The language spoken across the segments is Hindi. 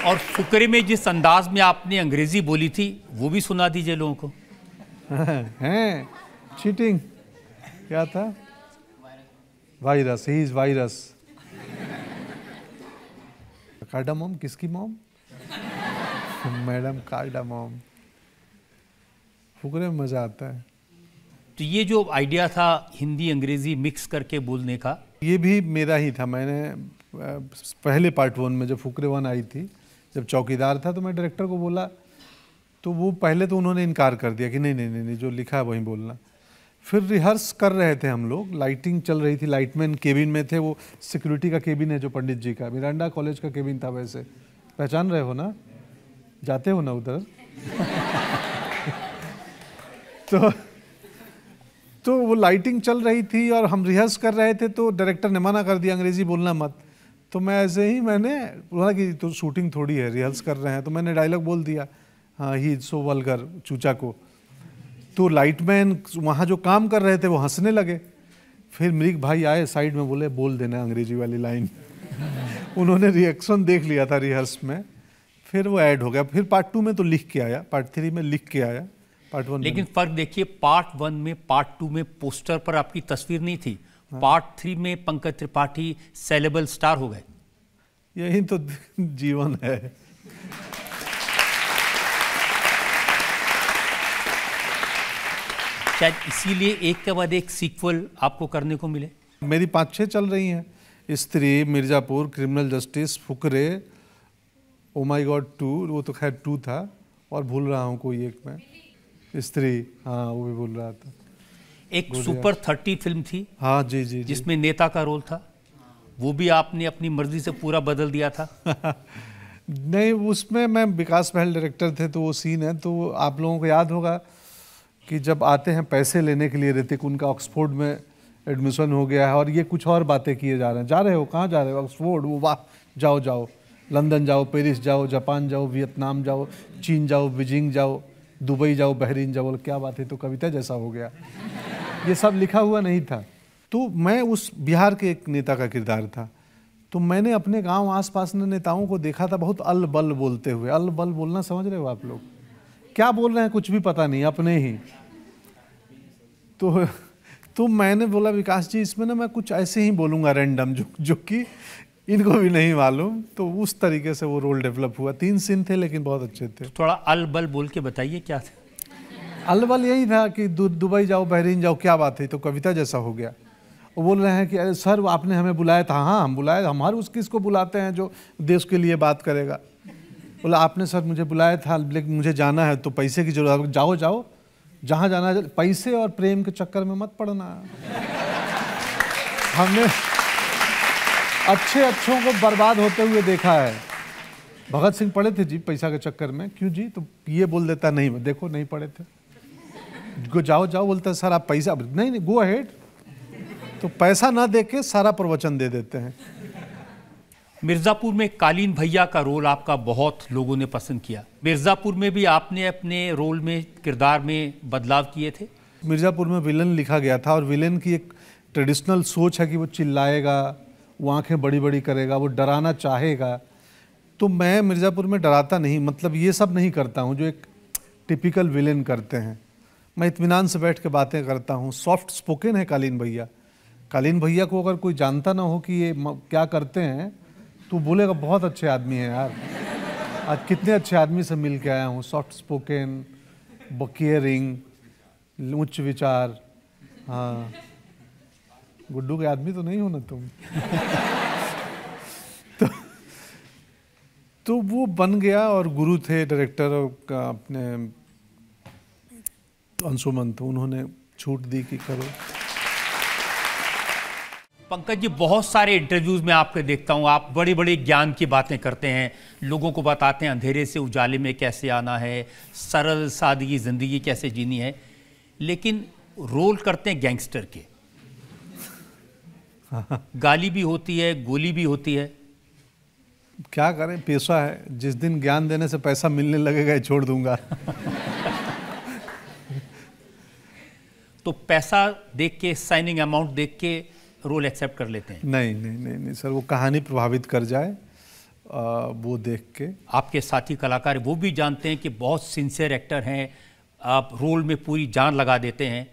और फुकरे में जिस अंदाज में आपने अंग्रेजी बोली थी वो भी सुना दीजिए लोगों को। हैं चीटिंग क्या था? Virus, he is virus. Cardamom किसकी मॉम? मैडम कार्डामोम। फुकरे में मजा आता है। तो ये जो आइडिया था हिंदी अंग्रेजी मिक्स करके बोलने का, ये भी मेरा ही था। मैंने पहले पार्ट 1 में जब फुकरे 1 आई थी, जब चौकीदार था, तो मैं डायरेक्टर को बोला, तो वो पहले तो उन्होंने इनकार कर दिया कि नहीं नहीं नहीं, नहीं जो लिखा है वही बोलना। फिर रिहर्स कर रहे थे हम लोग, लाइटिंग चल रही थी, लाइटमैन केबिन में थे, वो सिक्योरिटी का केबिन है जो पंडित जी का, मिरांडा कॉलेज का केबिन था। वैसे पहचान रहे हो ना, जाते हो ना उधर? तो वो लाइटिंग चल रही थी और हम रिहर्स कर रहे थे, तो डायरेक्टर ने मना कर दिया अंग्रेजी बोलना मत। तो मैं ऐसे ही मैंने बोला कि तो शूटिंग थोड़ी है, रिहर्स कर रहे हैं, तो मैंने डायलॉग बोल दिया, हाँ ही सो वल्गर, चूचा को। तो लाइटमैन वहाँ जो काम कर रहे थे वो हंसने लगे। फिर मृग भाई आए साइड में, बोले बोल देना अंग्रेजी वाली लाइन। उन्होंने रिएक्शन देख लिया था रिहर्स में, फिर वो ऐड हो गया। फिर पार्ट 2 में तो लिख के आया, पार्ट 3 में लिख के आया, पार्ट 1 लेकिन फर्क देखिए, पार्ट 1 में पार्ट 2 में पोस्टर पर आपकी तस्वीर नहीं थी। हाँ। पार्ट 3 में पंकज त्रिपाठी सेलेबल स्टार हो गए। यही तो जीवन है। शायद इसीलिए एक के बाद एक सीक्वल आपको करने को मिले। मेरी 5-6 चल रही हैं, स्त्री, Mirzapur, criminal justice, Fukrey, oh my God 2, वो तो खैर 2 था, और भूल रहा हूँ कोई एक में, स्त्री, हाँ वो भी भूल रहा था। एक सुपर 30 फिल्म थी, हाँ जी जी, जिसमें नेता का रोल था, वो भी आपने अपनी मर्जी से पूरा बदल दिया था। नहीं, उसमें मैं विकास महल डायरेक्टर थे, तो वो सीन है, तो आप लोगों को याद होगा कि जब आते हैं पैसे लेने के लिए, ऋतिक, उनका ऑक्सफोर्ड में एडमिशन हो गया है और ये कुछ और बातें किए जा रहे हैं। जा रहे हो, कहाँ जा रहे हो? ऑक्सफोर्ड। वो वाह, जाओ जाओ, लंदन जाओ, पेरिस जाओ, जापान जाओ, वियतनाम जाओ, चीन जाओ, बीजिंग जाओ, दुबई जाओ, बहरीन जाओ। क्या बात है, तो कविता जैसा हो गया। ये सब लिखा हुआ नहीं था। तो मैं उस बिहार के एक नेता का किरदार था, तो मैंने अपने गांव आसपास के नेताओं को देखा था बहुत अल बल बोलते हुए। अल बल बोलना समझ रहे हो आप लोग? क्या बोल रहे हैं कुछ भी पता नहीं, अपने ही। तो मैंने बोला, विकास जी इसमें ना मैं कुछ ऐसे ही बोलूँगा रैंडम, जो कि इनको भी नहीं मालूम। तो उस तरीके से वो रोल डेवलप हुआ। 3 सीन थे लेकिन बहुत अच्छे थे। थोड़ा अल बल बोल के बताइए क्या थे। अल बल यही था कि दुबई जाओ, बहरीन जाओ, क्या बात है, तो कविता जैसा हो गया। वो बोल रहे हैं कि अरे सर आपने हमें बुलाया था। हाँ हम बुलाए, हमारे उस किसको बुलाते हैं जो देश के लिए बात करेगा। बोला आपने सर मुझे बुलाया था, लेकिन मुझे जाना है तो पैसे की जरूरत। जाओ जाओ, जहाँ जाना है, पैसे और प्रेम के चक्कर में मत पड़ना। हमने अच्छों को बर्बाद होते हुए देखा है। भगत सिंह पढ़े थे जी पैसा के चक्कर में, क्यों जी? तो ये बोल देता नहीं, देखो नहीं पढ़े थे। जाओ जाओ बोलता सर आप पैसा, नहीं गो अहेड। तो पैसा ना दे के सारा प्रवचन दे देते हैं। मिर्जापुर में कालीन भैया का रोल आपका बहुत लोगों ने पसंद किया। मिर्जापुर में भी आपने अपने रोल में, किरदार में बदलाव किए थे। मिर्जापुर में विलन लिखा गया था, और विलन की एक ट्रेडिशनल सोच है कि वो चिल्लाएगा, वो आंखें बड़ी बड़ी करेगा, वो डराना चाहेगा। तो मैं मिर्ज़ापुर में डराता नहीं, मतलब ये सब नहीं करता हूँ जो एक टिपिकल विलेन करते हैं। मैं इत्मीनान से बैठ के बातें करता हूँ। सॉफ्ट स्पोकन है कालीन भैया। कालीन भैया को अगर कोई जानता ना हो कि ये क्या करते हैं, तो बोलेगा बहुत अच्छे आदमी हैं यार, आज कितने अच्छे आदमी से मिल के आया हूँ। सॉफ्ट स्पोकन, केयरिंग, उच्च विचार। हाँ, गुड्डू के आदमी तो नहीं हो ना तुम। तो वो बन गया, और गुरु थे डायरेक्टर का अपने अंशुमन, तो उन्होंने छूट दी कि करो। पंकज जी, बहुत सारे इंटरव्यूज में आपके देखता हूँ, आप बड़ी बड़ी ज्ञान की बातें करते हैं, लोगों को बताते हैं अंधेरे से उजाले में कैसे आना है, सरल सादगी ज़िंदगी कैसे जीनी है, लेकिन रोल करते हैं गैंगस्टर के। गाली भी होती है, गोली भी होती है। क्या करें, पेशा है। जिस दिन ज्ञान देने से पैसा मिलने लगेगा छोड़ दूंगा। तो पैसा देख के, साइनिंग अमाउंट देख के रोल एक्सेप्ट कर लेते हैं? नहीं नहीं नहीं नहीं सर, वो कहानी प्रभावित कर जाए वो देख के। आपके साथी कलाकार वो भी जानते हैं कि बहुत सिंसियर एक्टर हैं, आप रोल में पूरी जान लगा देते हैं,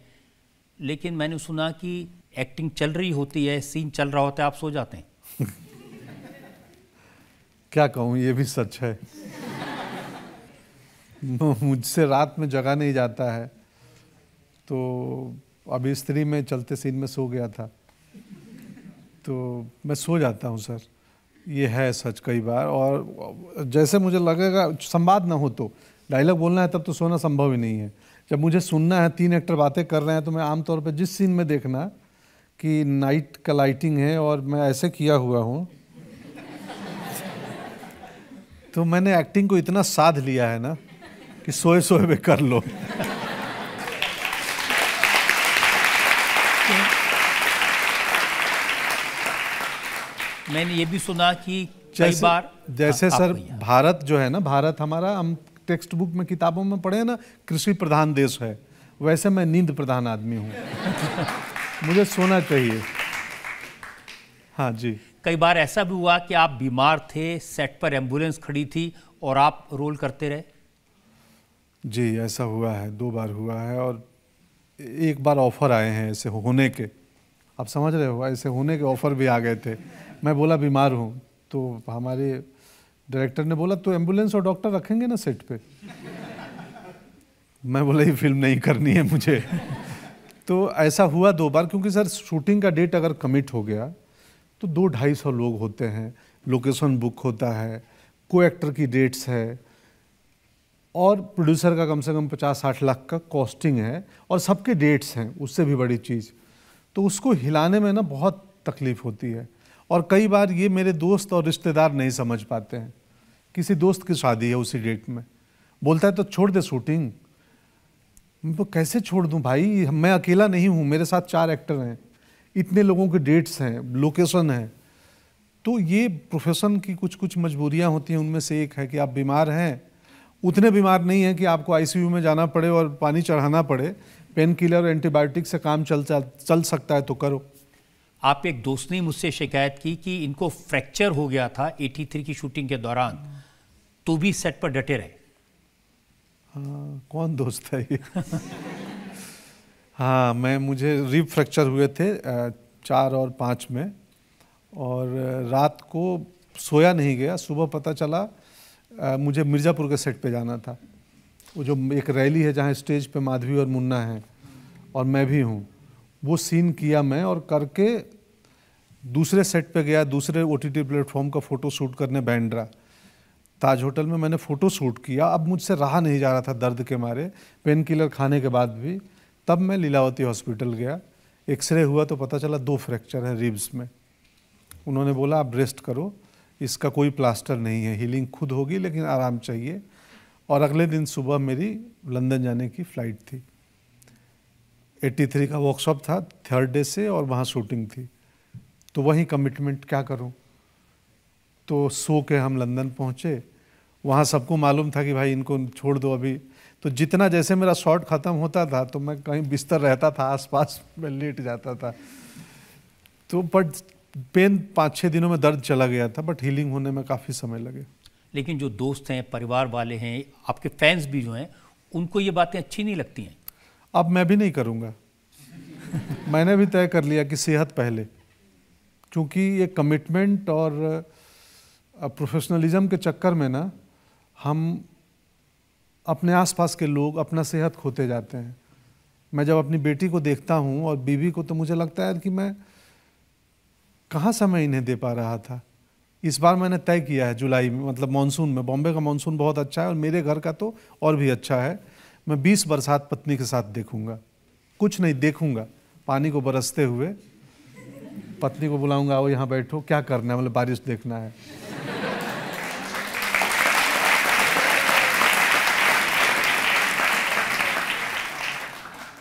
लेकिन मैंने सुना कि एक्टिंग चल रही होती है, सीन चल रहा होता है, आप सो जाते हैं। क्या कहूँ, ये भी सच है। मुझसे रात में जगा नहीं जाता है, तो अभी स्त्री में चलते सीन में सो गया था, तो मैं सो जाता हूँ सर, ये है सच कई बार। और जैसे मुझे लगेगा संवाद ना हो तो डायलॉग बोलना है, तब तो सोना संभव ही नहीं है। जब मुझे सुनना है, 3 एक्टर बातें कर रहे हैं, तो मैं आमतौर पे जिस सीन में देखना कि नाइट का लाइटिंग है और मैं ऐसे किया हुआ हूँ, तो मैंने एक्टिंग को इतना साध लिया है ना कि सोए सोए में कर लो। मैंने ये भी सुना कि कई बार जैसे सर भारत जो है ना, भारत हमारा, हम टेक्स्ट बुक में किताबों में पढ़े ना, कृषि प्रधान देश है, वैसे मैं नींद प्रधान आदमी हूँ। मुझे सोना चाहिए। हाँ जी। कई बार ऐसा भी हुआ कि आप बीमार थे, सेट पर एम्बुलेंस खड़ी थी और आप रोल करते रहे? जी, ऐसा हुआ है, 2 बार हुआ है, और एक बार ऑफर आए हैं ऐसे होने के, आप समझ रहे हो, ऐसे होने के ऑफर भी आ गए थे। मैं बोला बीमार हूँ, तो हमारे डायरेक्टर ने बोला तो एम्बुलेंस और डॉक्टर रखेंगे ना सेट पे। मैं बोला ये फिल्म नहीं करनी है मुझे। तो ऐसा हुआ 2 बार, क्योंकि सर शूटिंग का डेट अगर कमिट हो गया तो 200-250 लोग होते हैं, लोकेशन बुक होता है, को एक्टर की डेट्स है, और प्रोड्यूसर का कम से कम 50-60 लाख का कॉस्टिंग है, और सबके डेट्स हैं, उससे भी बड़ी चीज़। तो उसको हिलाने में ना बहुत तकलीफ़ होती है। और कई बार ये मेरे दोस्त और रिश्तेदार नहीं समझ पाते हैं। किसी दोस्त की शादी है उसी डेट में, बोलता है तो छोड़ दे शूटिंग। मैं तो कैसे छोड़ दूं भाई, मैं अकेला नहीं हूं, मेरे साथ 4 एक्टर हैं, इतने लोगों के डेट्स हैं, लोकेशन है। तो ये प्रोफेशन की कुछ कुछ मजबूरियां होती हैं, उनमें से एक है कि आप बीमार हैं, उतने बीमार नहीं हैं कि आपको आईसीयू में जाना पड़े और पानी चढ़ाना पड़े, पेन किलर और एंटीबायोटिक से काम चल सकता है तो करो। आप एक दोस्त ने मुझसे शिकायत की कि इनको फ्रैक्चर हो गया था 83 की शूटिंग के दौरान, तो भी सेट पर डटे रहे। हाँ, कौन दोस्त है ये? हाँ, मुझे रिब फ्रैक्चर हुए थे 4 और 5 में, और रात को सोया नहीं गया। सुबह पता चला मुझे मिर्ज़ापुर के सेट पे जाना था, वो जो एक रैली है जहाँ स्टेज पे माधवी और मुन्ना हैं और मैं भी हूँ, वो सीन किया मैं, और करके दूसरे सेट पे गया, दूसरे OTT प्लेटफॉर्म का फ़ोटो शूट करने बांद्रा ताज होटल में मैंने फ़ोटो शूट किया। अब मुझसे रहा नहीं जा रहा था दर्द के मारे, पेन किलर खाने के बाद भी। तब मैं लीलावती हॉस्पिटल गया, एक्सरे हुआ तो पता चला 2 फ्रैक्चर है रिब्स में। उन्होंने बोला आप रेस्ट करो, इसका कोई प्लास्टर नहीं है, हीलिंग खुद होगी, लेकिन आराम चाहिए। और अगले दिन सुबह मेरी लंदन जाने की फ़्लाइट थी। 83 का वर्कशॉप था 3rd डे से, और वहाँ शूटिंग थी, तो वहीं कमिटमेंट क्या करूँ। तो सो के हम लंदन पहुँचे, वहाँ सबको मालूम था कि भाई इनको छोड़ दो अभी। तो जितना जैसे मेरा शॉट ख़त्म होता था तो मैं कहीं बिस्तर रहता था आसपास, मैं लेट जाता था। तो बट पेन 5-6 दिनों में दर्द चला गया था, बट हीलिंग होने में काफ़ी समय लगे। लेकिन जो दोस्त हैं, परिवार वाले हैं, आपके फैंस भी जो हैं, उनको ये बातें अच्छी नहीं लगती हैं। अब मैं भी नहीं करूँगा। मैंने भी तय कर लिया कि सेहत पहले, क्योंकि ये कमिटमेंट और प्रोफेशनलिज्म के चक्कर में ना हम अपने आसपास के लोग अपना सेहत खोते जाते हैं। मैं जब अपनी बेटी को देखता हूँ और बीवी को, तो मुझे लगता है कि मैं कहाँ समय इन्हें दे पा रहा था। इस बार मैंने तय किया है जुलाई में, मतलब मानसून में, बॉम्बे का मानसून बहुत अच्छा है और मेरे घर का तो और भी अच्छा है। मैं 20 बरसात पत्नी के साथ देखूंगा, कुछ नहीं देखूंगा, पानी को बरसते हुए। पत्नी को बुलाऊंगा, आओ यहाँ बैठो, क्या करना है, मतलब बारिश देखना है।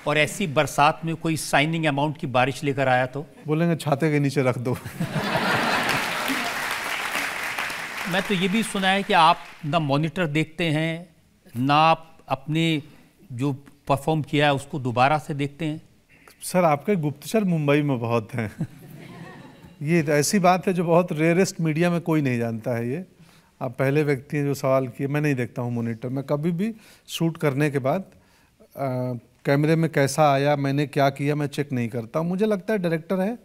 और ऐसी बरसात में कोई साइनिंग अमाउंट की बारिश लेकर आया तो बोलेंगे छाते के नीचे रख दो। मैं तो ये भी सुना है कि आप ना मॉनिटर देखते हैं, ना आप अपने जो परफॉर्म किया है उसको दोबारा से देखते हैं। सर आपके गुप्तचर मुंबई में बहुत हैं। ये ऐसी बात है जो बहुत रेयरेस्ट मीडिया में कोई नहीं जानता है ये। आप पहले व्यक्ति हैं जो सवाल किए। मैं नहीं देखता हूँ मॉनिटर। मैं कभी भी शूट करने के बाद कैमरे में कैसा आया, मैंने क्या किया, मैं चेक नहीं करता। मुझे लगता है डायरेक्टर है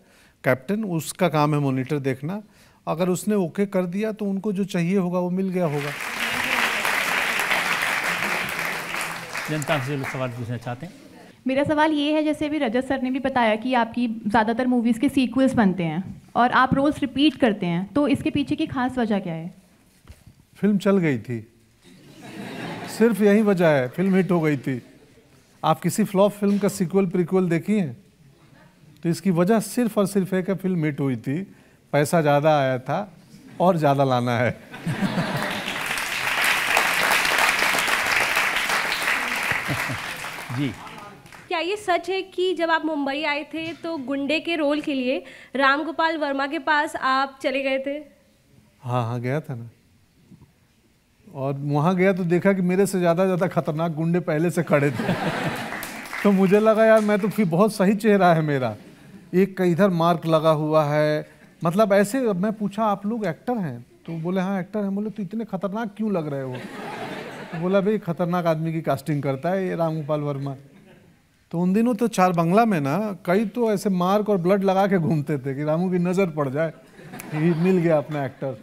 कैप्टन, उसका काम है मॉनिटर देखना। अगर उसने ओके कर दिया तो उनको जो चाहिए होगा वो मिल गया होगा। जनता से लोग सवाल पूछना चाहते हैं। मेरा सवाल ये है, जैसे अभी रजत सर ने भी बताया कि आपकी ज़्यादातर मूवीज़ के सीक्वल्स बनते हैं और आप रोल्स रिपीट करते हैं, तो इसके पीछे की खास वजह क्या है? फिल्म चल गई थी, सिर्फ यही वजह है। फिल्म हिट हो गई थी। आप किसी फ्लॉप फिल्म का सीक्वल प्रीक्वल देखी हैं? तो इसकी वजह सिर्फ और सिर्फ है कि फिल्म हिट हुई थी, पैसा ज़्यादा आया था और ज़्यादा लाना है। जी, क्या ये सच है कि जब आप मुंबई आए थे तो गुंडे के रोल के लिए राम गोपाल वर्मा के पास आप चले गए थे? हाँ हाँ, गया था ना। और वहाँ गया तो देखा कि मेरे से ज़्यादा खतरनाक गुंडे पहले से खड़े थे। तो मुझे लगा यार मैं तो फिर बहुत सही चेहरा है मेरा, एक का इधर मार्क लगा हुआ है, मतलब ऐसे। मैं पूछा आप लोग एक्टर हैं? तो बोले हाँ एक्टर हैं। बोले तो इतने खतरनाक क्यों लग रहे हो? तो बोला भाई खतरनाक आदमी की कास्टिंग करता है ये राम गोपाल वर्मा। तो उन दिनों तो चार बंगला में ना कई तो ऐसे मार्क और ब्लड लगा के घूमते थे कि रामू की नज़र पड़ जाए। मिल गया अपना एक्टर।